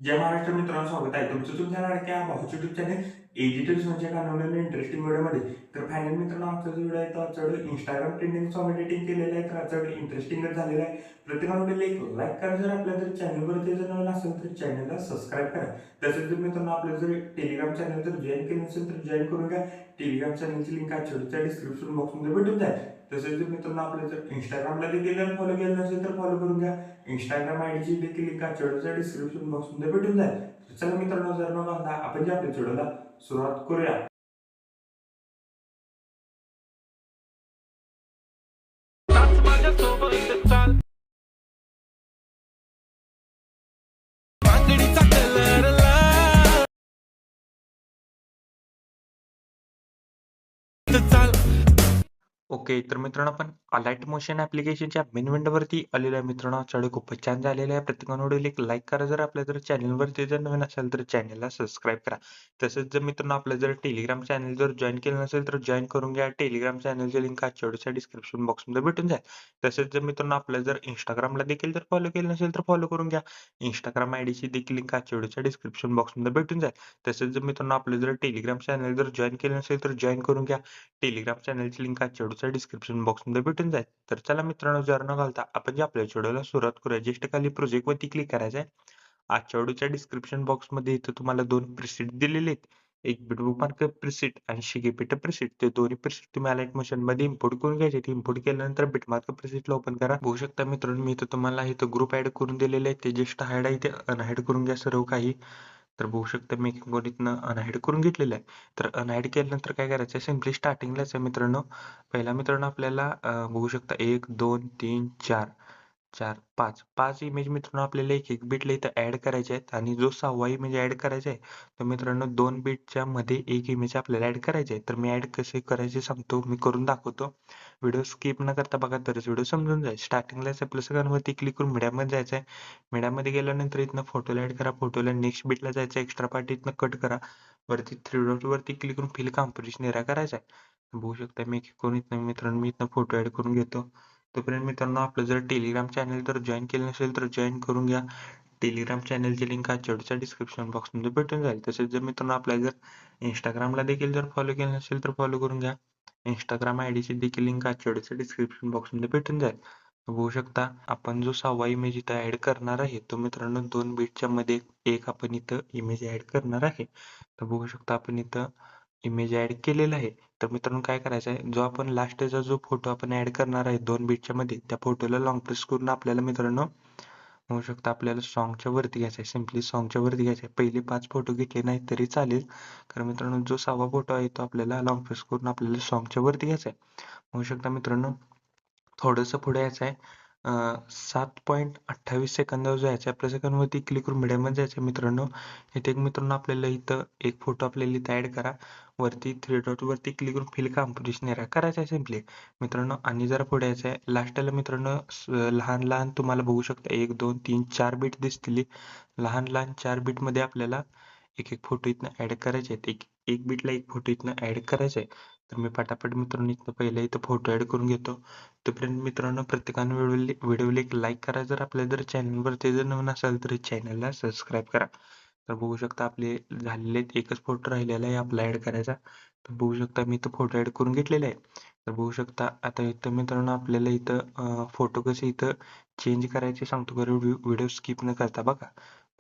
जय महाराष्ट्र मित्रांनो, स्वागत आहे तुमचं तुमच्या लाडक्या भाऊच्या युट्यूब चॅनल एडिटर्स म्हणजे का नवीन इंटरेस्टिंग व्हिडिओमध्ये. तर फायनल मित्रांनो, आमचा जो व्हिडिओ आहे तो आजच्या इंस्टाग्राम ट्रेंडिंग सॉन्ग एडिटिंग केलेलं आहे. तर आजच्या इंटरेस्टिंगच झालेला आहे. प्रत्येकाला एक लाईक करा, जर आपल्या जर चॅनलवरती जर नवीन असेल तर चॅनलला सबस्क्राईब करा. तसेच जर मित्रांनो आपलं जर टेलिग्राम चॅनल जर जॉईन केलं नसेल तर जॉईन करून घ्या. टेलिग्राम चॅनलची लिंक आजच्या डिस्क्रिप्शन बॉक्समध्ये भेटून जाईल. तसेच जर मित्रांनो आपलं जर इंस्टाग्रामला देखील फॉलो केलं नसेल तर फॉलो करून घ्या. इंस्टाग्राम आयडीची देखील लिंक आजच्या डिस्क्रिप्शन बॉक्समध्ये भेटून जाईल. तर चला मित्रांनो, जर मग आता आपण जे आपल्या व्हिडिओला सुरुवात करूया. माझ्यासोबत चाल बांगडीचा कलर चाल. ओके, तर मित्रांनो आपण अलाइट मोशन ऍप्लिकेशनच्या मेन विंडोवरती आलेलो आहे. मित्रांनो आजचा खूपच छान झालेला आहे. प्रत्येकाने व्हिडिओला एक लाईक करा, जर आपल्या जर चॅनलवरती जर नवीन असेल तर चॅनलला सबस्क्राईब करा. तसेच जर मित्रांनो आपलं जर टेलिग्राम चॅनल जर जॉईन केलं नसेल तर जॉईन करून घ्या. टेलिग्राम चॅनलची लिंक आजच्या व्हिडिओच्या डिस्क्रिप्शन बॉक्समध्ये भेटून जाईल. तसेच जर मित्रांनो आपल्या जर इंस्टाग्रामला देखील जर फॉलो केलं नसेल तर फॉलो करून घ्या. इंस्टाग्राम आयडीची देखील लिंक आजच्या व्हिडिओच्या डिस्क्रिप्शन बॉक्समध्ये भेटून जाईल. तसेच जर मित्रांनो आपलं जर टेलिग्राम चॅनल जर जॉईन केलं नसेल तर जॉईन करून घ्या. टेलिग्राम चॅनलची लिंक आजच्या व्हिडिओच्या डिस्क्रिप्शन बॉक्समध्ये भेटून जाईल. तर चला मित्रांनो, जर न घालता आपण जे आपल्या व्हिडिओला सुरुवात करूया. जस्ट खाली प्रोजेक्ट वरती क्लिक करायचं आहे. आजच्या व्हिडिओच्या डिस्क्रिप्शन बॉक्समध्ये इथं तुम्हाला दोन प्रिसेट दिलेले आहेत. एक बिटबुकमार्क प्रिसेट आणि शिगेपीठ प्रिसेट. ते दोन्ही प्रिसेट तुम्ही अलाइट मोशन मध्ये इम्पोर्ट करून घ्यायचे. इम्पोर्ट केल्यानंतर बिटमार्क प्रिसेटला ओपन करा. बघू शकता मित्रांनो, मी इथं तुम्हाला इथं ग्रुप ऍड करून दिलेले आहे. ते जस्ट हाईड आहे, ते अनहाईड करून घ्या सर्व काही. तर बघू शकता मी गणितनं अनहाईड करून घेतलेलं आहे. तर अनहाईड केल्यानंतर काय करायचं आहे, सिम्पली स्टार्टिंगलाच आहे मित्रांनो. पहिला मित्रांनो आपल्याला बघू शकता 1 2 3 4 4 5 इमेज मित्रांनो आपल्याला एक एक बिटला इथं ऍड करायचे आहेत. आणि जो 6वा इमेज ऍड करायचा आहे तर मित्रांनो 2 बिटच्या मध्ये एक इमेज आपल्याला ऍड करायचे आहे. तर मी ऍड कसे करायचे सांगतो, मी करून दाखवतो. व्हिडिओ स्किप न करता बघा, तरच व्हिडिओ समजून जाईल. स्टार्टिंगलाच आपल्या सगळ्यांवरती क्लिक करून मीडियामध्ये जायचं आहे. मीडियामध्ये गेल्यानंतर इथनं फोटोला ऍड करा. फोटोला नेक्स्ट बिटला जायचं, एक्स्ट्रा पार्ट इथनं कट करा. वरती थ्री डॉट वरती क्लिक करून फिल कॉम्पोजिशन एरिया करायचा आहे. बघू शकता मी कोण इथनं मित्रांनो मी इथनं फोटो ऍड करून घेतो. तोपर्यंत मित्रांनो आपलं जर टेलिग्राम चॅनल जर जॉईन केलं नसेल तर जॉईन करून घ्या. टेलिग्राम चॅनलची लिंक आजच्या डिस्क्रिप्शन बॉक्समध्ये भेटून जाईल. तसेच जर मित्रांनो आपल्याला जर इंस्टाग्रामला देखील जर फॉलो केलं नसेल तर फॉलो करून घ्या. इंस्टाग्राम आयडीची देखील लिंक आजच्या डिस्क्रिप्शन बॉक्समध्ये भेटून जाईल. बघू शकता आपण जो 6वा इमेज इथं ऍड करणार आहे तो मित्रांनो 2 बिटच्या मध्ये एक आपण इथं इमेज ऍड करणार आहे. तर बघू शकता आपण इथं इमेज ऍड केलेला आहे. तर मित्रांनो काय करायचं आहे, जो आपण लास्टचा जो फोटो आपण ऍड करणार आहे 2 बिटच्या मध्ये, त्या फोटोला लॉंग प्रेस करून आपल्याला मित्रांनो होऊ शकतं आपल्याला सॉन्गच्या वरती घ्यायचं आहे. सिम्पली सॉन्गच्या वरती घ्यायचं आहे. पहिले 5 फोटो घेतले नाही तरी चालेल. कारण मित्रांनो जो 6वा फोटो आहे तो आपल्याला लॉंग प्रेस करून आपल्याला सॉन्गच्या वरती घ्यायचा आहे. होऊ शकता मित्रांनो थोडंसं पुढे यायचं आहे. 7.28 सेकंदावर जायचं आहे. आपल्या सेकंदवरती क्लिक करून मीडियममध्ये जायचं मित्रांनो. इथे एक मित्रांनो आपल्याला इथं एक फोटो आपल्याला इथं ऍड करा. वरती थ्री डॉट वरती क्लिक करून फिल कॉम्पोजिशन एरिया करायचा आहे सिम्पली मित्रांनो. आणि जरा पुढे यायचं आहे. लास्टला मित्रांनो लहान लहान तुम्हाला बघू शकता 1 2 3 4 बीट दिसतील. लहान लहान 4 बीट मध्ये आपल्याला एक एक फोटो इथनं ऍड करायचे आहेत. एक एक बीटला एक फोटो इथनं ऍड करायचा आहे. तर मी पटापट मित्रांनो इथनं पहिला इथं फोटो ऍड करून घेतो. तोपर्यंत मित्रांनो प्रत्येकाने व्हिडिओला एक लाईक करा, जर आपल्या जर चॅनलवरती जर नवीन असाल तर चॅनलला सबस्क्राईब करा. तर बघू शकता आपले झालेले एकच फोटो राहिलेला आहे आपला ऍड करायचा. तर बघू शकता मी इथं फोटो ऍड करून घेतलेला आहे. तर बघू शकता आता इथं मित्रांनो आपल्याला इथं फोटो कसे इथं चेंज करायचे सांगतो, कारण व्हिडिओ स्किप न करता बघा.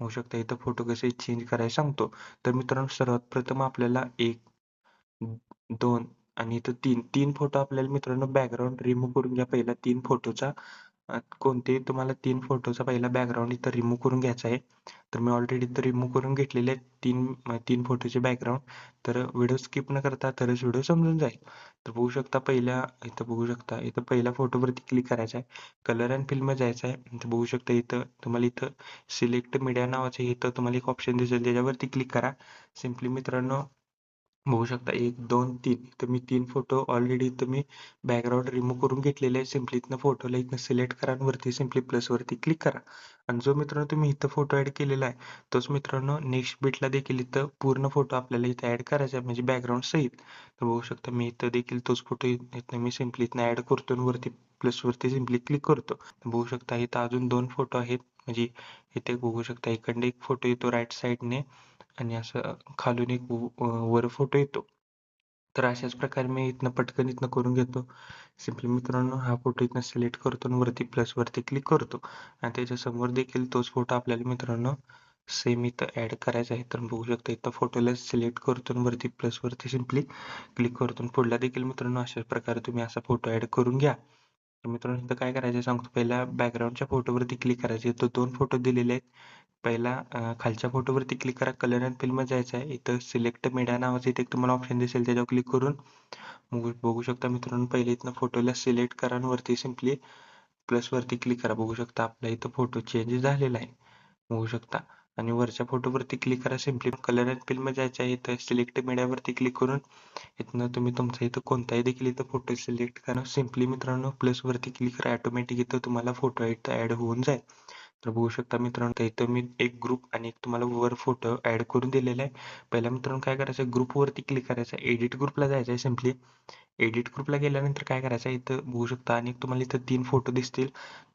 बघू शकता इथं फोटो कसे चेंज करायचे सांगतो. तर मित्रांनो सर्वात प्रथम आपल्याला 1 2 आणि इथं 3 फोटो आपल्याला मित्रांनो बॅकग्राऊंड रिमूव्ह करून घ्या. पहिला 3 फोटोचा कोणतेही तुम्हाला 3 फोटोचा पहिला बॅकग्राऊंड इथं रिमूव्ह करून घ्यायचा आहे. तर मी ऑलरेडी इथं रिमूव्ह करून घेतलेले आहेत 3 फोटोचे बॅकग्राऊंड. तर व्हिडिओ स्किप न करता तरच व्हिडिओ समजून जाईल. तर बघू शकता पहिल्या इथं बघू शकता इथं पहिल्या फोटोवरती क्लिक करायचं आहे. कलर अँड फिल्म जायचं आहे. इथं बघू शकता इथं तुम्हाला इथं सिलेक्ट मीडिया नावाचं इथं तुम्हाला एक ऑप्शन दिसेल, त्याच्यावरती क्लिक करा. सिम्पली मित्रांनो बघू शकता 1 2 3 तर मी 3 फोटो ऑलरेडी इथं मी बॅकग्राऊंड रिमूव्ह करून घेतलेले आहे. सिम्पली इथनं फोटोला इथनं सिलेक्ट करा आणि वरती सिम्पली प्लस वरती क्लिक करा. आणि जो मित्रांनो तुम्ही इथं फोटो ऍड केलेला आहे तोच मित्रांनो नेक्स्ट बिटला देखील इथं पूर्ण फोटो आपल्याला इथं ऍड करायचा आहे, म्हणजे बॅकग्राऊंड सहित. तर बघू शकता मी इथं देखील तोच फोटो इथनं मी सिम्पली इथनं ऍड करतो आणि वरती प्लस वरती सिम्पली क्लिक करतो. बघू शकता इथं अजून 2 फोटो आहेत. म्हणजे इथे बघू शकता इकडनं एक फोटो येतो राईट साईडने आणि असं खालून एक वर फोटो येतो. तर अशाच प्रकारे मी इथनं पटकन इथनं करून घेतो. सिंपली मित्रांनो हा फोटो इथनं सिलेक्ट करतो आणि वरती प्लस वरती क्लिक करतो आणि त्याच्या समोर देखील तोच फोटो आपल्याला मित्रांनो सेम इथं ऍड करायचा आहे. तर बघू शकता इथं फोटोला सिलेक्ट करतो आणि वरती प्लस वरती सिंपली क्लिक करतो आणि पुढला देखील मित्रांनो अशाच प्रकारे तुम्ही असा फोटो ऍड करून घ्या. तर मित्रांनो इथं काय करायचं सांगतो. पहिला बॅकग्राऊंडच्या फोटोवरती क्लिक करायचे. इथं 2 फोटो दिलेले आहेत. पहिला खालच्या फोटोवरती क्लिक करा. कलर अँड फिल्म जायचं आहे. इथं सिलेक्ट मीडिया नावाचं इथे एक तुम्हाला ऑप्शन दिसेल त्याच्यावर क्लिक करून बघू शकता मित्रांनो पहिले इथनं फोटोला सिलेक्ट करा आणि वरती सिंपली प्लस वरती क्लिक करा. बघू शकता आपला इथं फोटो चेंज झालेला आहे. बघू शकता आणि वरच्या फोटोवरती क्लिक करा. सिंपली कलर अँड फिल्म जायचं आहे. इथं सिलेक्ट मीडियावरती क्लिक करून इथनं तुम्ही तुमचा इथं कोणताही देखील इथं फोटो सिलेक्ट करा. सिंपली मित्रांनो प्लस वरती क्लिक करा. ऑटोमॅटिक इथं तुम्हाला फोटो इथं ऍड होऊन जाईल. तर बघू शकता मित्रांनो तर इथं मी एक ग्रुप आणि एक तुम्हाला वर फोटो ऍड करून दिलेला आहे. पहिला मित्रांनो काय करायचं ग्रुप वरती क्लिक करायचं. एडिट ग्रुपला जायचं आहे. सिंपली एडिट ग्रुपला गेल्यानंतर काय करायचं इथं बघू शकता आणि तुम्हाला इथं 3 फोटो दिसतील.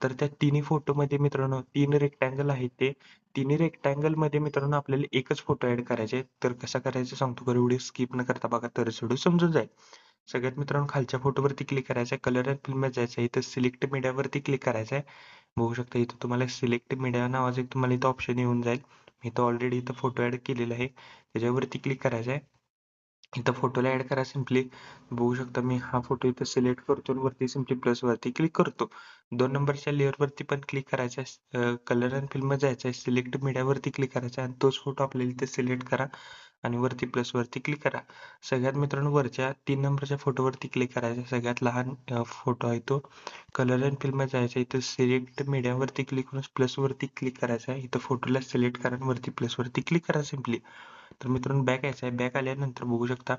तर त्या तिन्ही फोटोमध्ये मित्रांनो 3 रेक्टँगल आहेत ते तिन्ही रेक्टँगल मध्ये मित्रांनो आपल्याला एकच फोटो ऍड करायचे. तर कसं करायचं सांगतो बरं व्हिडिओ स्किप न करता बघा तरच व्हिडिओ समजून जाईल. सगळ्यात मित्रांनो खालच्या फोटोवरती क्लिक करायचं आहे. कलर अँड फिल्म जायचं आहे. इथं सिलेक्ट मीडियावरती क्लिक करायचं आहे. बघू शकता इथं तुम्हाला सिलेक्ट मीडिया नावाचं एक तुम्हाला इथं ऑप्शन येऊन जाईल. मी इथं ऑलरेडी इथं फोटो ऍड केलेला आहे. त्याच्यावरती क्लिक करायचं आहे. इथं फोटोला ऍड करा सिंपली बघू शकता मी हा फोटो इथं सिलेक्ट करतो आणि वरती सिंपली प्लस वरती क्लिक करतो. 2 नंबरच्या लेअर वरती पण क्लिक करायचं आहे. कलर अँड फिल्म जायचं आहे. सिलेक्ट मीडियावरती क्लिक करायचं आहे आणि तोच फोटो आपल्याला इथे सिलेक्ट करा आणि वरती प्लस वरती क्लिक करा. सगळ्यात मित्रांनो वरच्या 3 नंबरच्या फोटोवरती क्लिक करायचं. सगळ्यात लहान फोटो आहे तो. कलर अँड फिल्म जायचं इथं सिलेक्ट मीडियावरती क्लिक करून प्लस वरती क्लिक करायचं आहे. इथं फोटोला सिलेक्ट करा आणि वरती प्लस वरती क्लिक करा सिंपली. तर मित्रांनो बॅक यायचं आहे. बॅक आल्यानंतर बघू शकता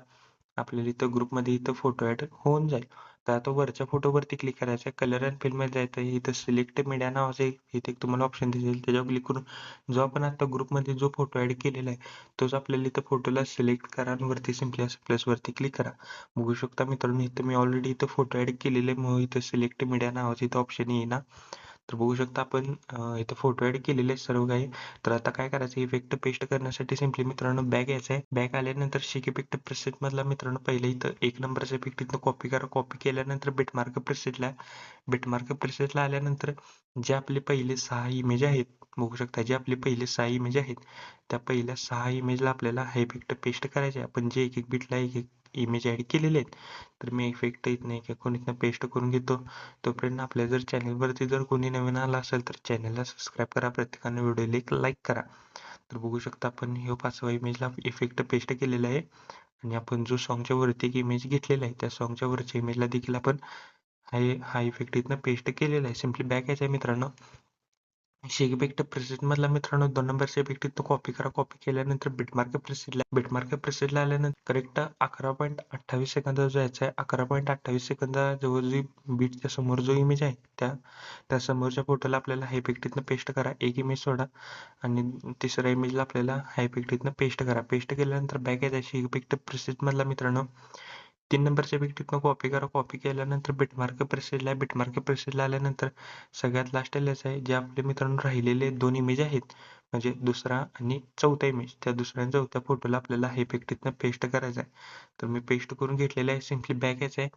आपल्याला इथं ग्रुपमध्ये इथं फोटो ऍड होऊन जाईल. तर आता वरच्या फोटोवरती क्लिक करायचं आहे. कलर अँड फिल्म जायचं आहे. इथं सिलेक्ट मीडिया नावाचं इथे एक तुम्हाला ऑप्शन दिसेल त्याच्यावर क्लिक करून जो आपण आता ग्रुपमध्ये जो फोटो ऍड केलेला आहे तोच आपल्याला इथं फोटोला सिलेक्ट करा आणि वरती सिंपली असं प्लस वरती क्लिक करा. बघू शकता मित्रांनो इथं मी ऑलरेडी इथं फोटो ऍड केलेले म्हणून इथं सिलेक्ट मीडिया नावाचं इथं ऑप्शन येईना. तर बघू शकता आपण इथं फोटो ऍड केलेले आहेत सर्व काही. तर आता काय करायचं इफेक्ट पेस्ट करण्यासाठी सिंपली मित्रांनो बॅक यायचं आहे. बॅक आल्यानंतर शेक इफेक्ट प्रेसेट मधला मित्रांनो पहिले इथं 1 नंबरचा इफेक्ट इथं कॉपी करा. कॉपी केल्यानंतर बिटमार्क प्रेसेटला आल्यानंतर जे आपले पहिले 6 इमेज आहेत बघू शकता जे आपले पहिले 6 इमेज आहेत त्या पहिल्या 6 इमेजला आपल्याला हा इफेक्ट पेस्ट करायचे आपण जे एक एक बिटला एक एक इमेज ऍड केलेले आहेत. तर मी इफेक्ट इथनं एक एक इथनं पेस्ट करून घेतो. तोपर्यंत आपल्या जर चॅनलवरती जर कोणी नवीन आला असेल तर चॅनलला सबस्क्राईब करा. प्रत्येकाने व्हिडिओला एक लाईक करा. तर बघू शकता आपण ह्यो 5वा इमेजला इफेक्ट पेस्ट केलेला आहे आणि आपण जो सॉन्गच्या वरती एक इमेज घेतलेला आहे त्या सॉन्गच्या वरच्या इमेजला देखील आपण हा इफेक्ट इथनं पेस्ट केलेला आहे. सिंपली बॅक यायचं आहे मित्रांनो. शेक इफेक्ट प्रेसेट मधला मित्रांनो 2 नंबरचा इफेक्ट इथं कॉपी करा. कॉपी केल्यानंतर बिटमार्क प्रेसेटला आल्यानंतर करेक्ट 11.28 सेकंद जायचा आहे. 11.28 सेकंदाजवळ जी बीटच्या समोर जो इमेज आहे त्या समोरच्या फोटोला आपल्याला हा इफेक्ट इथनं पेस्ट करा. एक इमेज सोडा आणि तिसऱ्या इमेजला आपल्याला हा इफेक्ट इथनं पेस्ट करा. पेस्ट केल्यानंतर बॅक यायचं शेक इफेक्ट प्रेसेट मधला मित्रांनो 3 नंबरच्या इफेक्ट इथनं कॉपी करा. कॉपी केल्यानंतर बिटमार्क प्रेसेटला आल्यानंतर सगळ्यात लास्ट लिहायचं आहे जे आपले मित्रांनो राहिलेले 2 इमेज आहेत म्हणजे दुसरा आणि चौथा इमेज त्या दुसऱ्या आणि चौथ्या फोटोला आपल्याला हा इफेक्ट इथनं पेस्ट करायचा आहे. तर मी पेस्ट करून घेतलेला आहे. सिंपली बॅक यायचं आहे.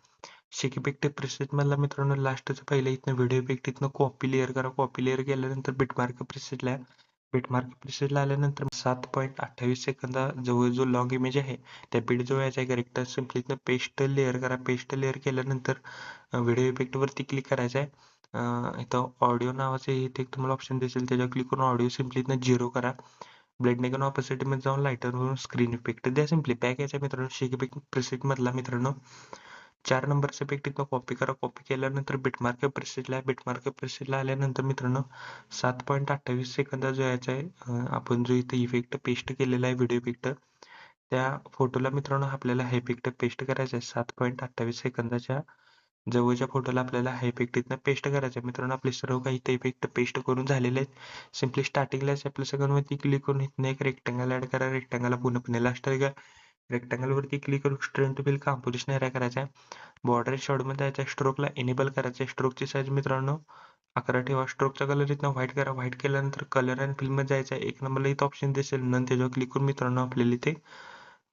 शेक इफेक्ट प्रेसेट मधला मित्रांनो लास्टचं पहिलं इथनं व्हिडिओ इफेक्ट इथनं कॉपी लेअर करा. कॉपी लेअर केल्यानंतर बिटमार्क प्रेसेटला आल्यानंतर 7.28 सेकंदाजवळ जो लॉंग इमेज आहे त्या बीट जवळ यायचं आहे करेक्ट. सिंपली इथनं पेस्ट लेअर करा. पेस्ट लेअर केल्यानंतर व्हिडिओ इफेक्ट वरती क्लिक करायचं आहे. इथं ऑडिओ नावाचे इथे एक तुम्हाला ऑप्शन दिसेल त्याच्यावर क्लिक करून ऑडिओ सिंपली इथनं 0 करा. ब्राईटनेस आणि ऑपोसिटी मध्ये जाऊन लाईटर वरून स्क्रीन इफेक्ट द्या. सिंपली बॅक यायचा मित्रांनो शेक इफेक्ट प्रेसेट मधला मित्रांनो 4 नंबरचा इफेक्ट इथनं कॉपी करा. कॉपी केल्यानंतर बिटमार्क प्रेसेटला आल्यानंतर मित्रांनो 7.28 सेकंदा जो यायचा आहे आपण जो इथे इफेक्ट पेस्ट केलेला आहे व्हिडिओ इफेक्ट त्या फोटोला मित्रांनो आपल्याला हा इफेक्ट पेस्ट करायचा आहे. 7.28 सेकंदाच्या जवळच्या फोटोला आपल्याला हा इफेक्ट इथनं पेस्ट करायचा आहे. मित्रांनो आपले सर्व काही इथे इफेक्ट पेस्ट करून झालेले आहेत. सिंपली स्टार्टिंगलाच आपल्या सगळ्यांवरती क्लिक करून इथनं एक रेक्टँगल ऍड करा. रेक्टँगलला पूर्णपणे लास्ट रेक्टँगल वरती क्लिक करून स्ट्रेंथ बिल कंपोजिशन एरिया करायचा आहे. बॉर्डर शॉर्ट मध्ये जायचं स्ट्रोकला इनेबल करायचं. स्ट्रोकची साईज मित्रांनो 11 ठेवा. स्ट्रोकचा कलर इथनं व्हाईट करा. व्हाईट केल्यानंतर कलर अँड फिलमध्ये जायचं आहे. एक नंबरला इथं ऑप्शन दिसेल नंतर त्याच्यावर क्लिक करून मित्रांनो आपल्याला इथे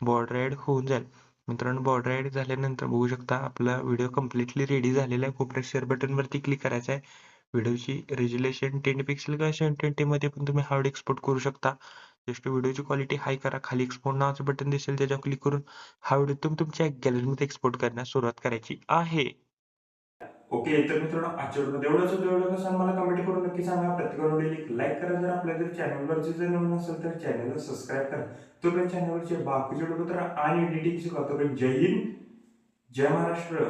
बॉर्डर ॲड होऊन जाईल. मित्रांनो बॉर्डर ॲड झाल्यानंतर बघू शकता आपला व्हिडिओ कम्प्लिटली रेडी झालेला आहे. कोपऱ्यात शेअर बटनवरती क्लिक करायचं आहे. व्हिडिओची रेझोल्युशन 10 पिक्सेल किंवा 720 मध्ये पण तुम्ही हार्ड एक्सपोर्ट करू शकता. जस्ट व्हिडिओची क्वालिटी हाय करा. खाली एक्सपोर्ट नावाचं बटन दिसेल त्याच्यावर क्लिक करून हा व्हिडिओ तुम्ही तुमच्या गॅलरीमध्ये एक्सपोर्ट करण्यास सुरुवात करायची आहे. ओके तर मित्रांनो आजच्या व्हिडिओमध्ये एवढंच होतं. एवढं कसं मला कमेंट करून नक्की सांगा. प्रत्येक व्हिडिओला एक लाईक करा. जर आपल्या जर चॅनलवरचे जर नवीन असेल तर चॅनलला सबस्क्राईब करा. तोपर्यंत चॅनलवरचे बाकीचे व्हिडिओ तर आणि एडिटिंग शिकवा. तोपर्यंत जय हिंद, जय महाराष्ट्र.